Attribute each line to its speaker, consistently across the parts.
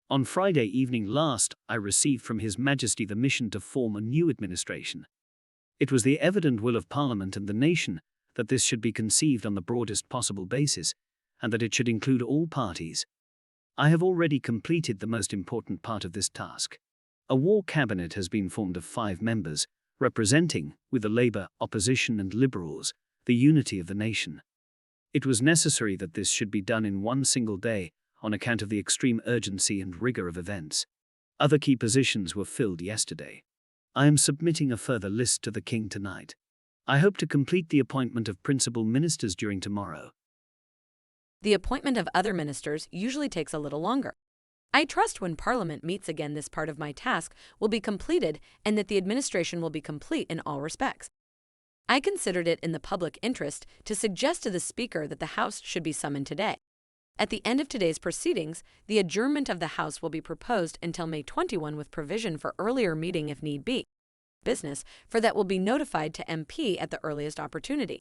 Speaker 1: On Friday evening last, I received from His Majesty the mission to form a new administration. It was the evident will of Parliament and the nation that this should be conceived on the broadest possible basis, and that it should include all parties. I have already completed the most important part of this task. A war cabinet has been formed of 5 members, representing, with the Labour, Opposition and Liberals, the unity of the nation. It was necessary that this should be done in one single day, on account of the extreme urgency and rigour of events. Other key positions were filled yesterday. I am submitting a further list to the King tonight. I hope to complete the appointment of principal ministers during tomorrow.
Speaker 2: The appointment of other ministers usually takes a little longer. I trust when Parliament meets again this part of my task will be completed and that the administration will be complete in all respects. I considered it in the public interest to suggest to the Speaker that the House should be summoned today. At the end of today's proceedings, the adjournment of the House will be proposed until May 21 with provision for earlier meeting if need be. Business for that will be notified to MP at the earliest opportunity.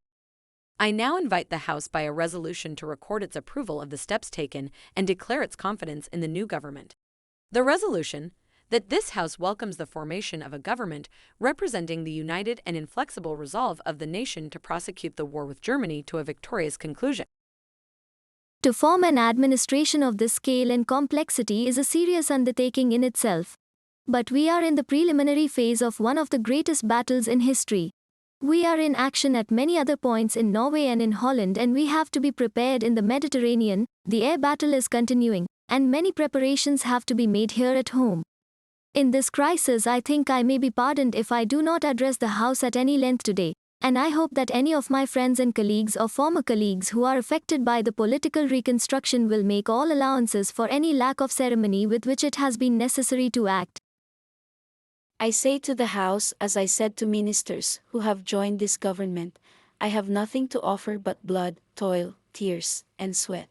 Speaker 2: I now invite the House by a resolution to record its approval of the steps taken and declare its confidence in the new government. The resolution, that this House welcomes the formation of a government representing the united and inflexible resolve of the nation to prosecute the war with Germany to a victorious conclusion.
Speaker 3: To form an administration of this scale and complexity is a serious undertaking in itself. But we are in the preliminary phase of one of the greatest battles in history. We are in action at many other points in Norway and in Holland, and we have to be prepared in the Mediterranean. The air battle is continuing, and many preparations have to be made here at home. In this crisis, I think I may be pardoned if I do not address the House at any length today, and I hope that any of my friends and colleagues or former colleagues who are affected by the political reconstruction will make all allowances for any lack of ceremony with which it has been necessary to act.
Speaker 4: I say to the House, as I said to ministers who have joined this government, I have nothing to offer but blood, toil, tears, and sweat.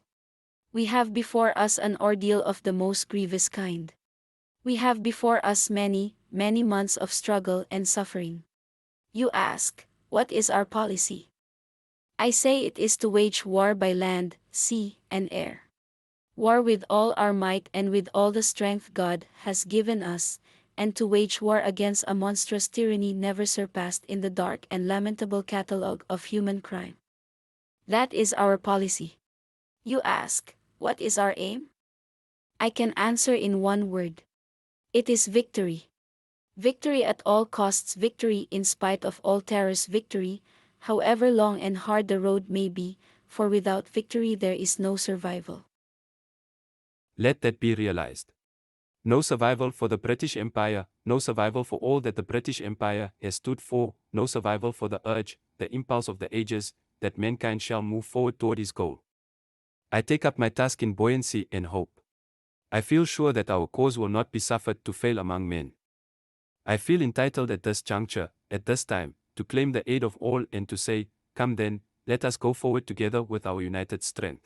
Speaker 4: We have before us an ordeal of the most grievous kind. We have before us many, many months of struggle and suffering. You ask, what is our policy? I say it is to wage war by land, sea, and air. War with all our might and with all the strength God has given us, and to wage war against a monstrous tyranny never surpassed in the dark and lamentable catalogue of human crime. That is our policy. You ask, what is our aim? I can answer in one word. It is victory. Victory at all costs, victory in spite of all terrors, victory, however long and hard the road may be, for without victory there is no survival.
Speaker 5: Let that be realized. No survival for the British Empire, no survival for all that the British Empire has stood for, no survival for the urge, the impulse of the ages, that mankind shall move forward toward his goal. I take up my task in buoyancy and hope. I feel sure that our cause will not be suffered to fail among men. I feel entitled at this juncture, at this time, to claim the aid of all and to say, come then, let us go forward together with our united strength.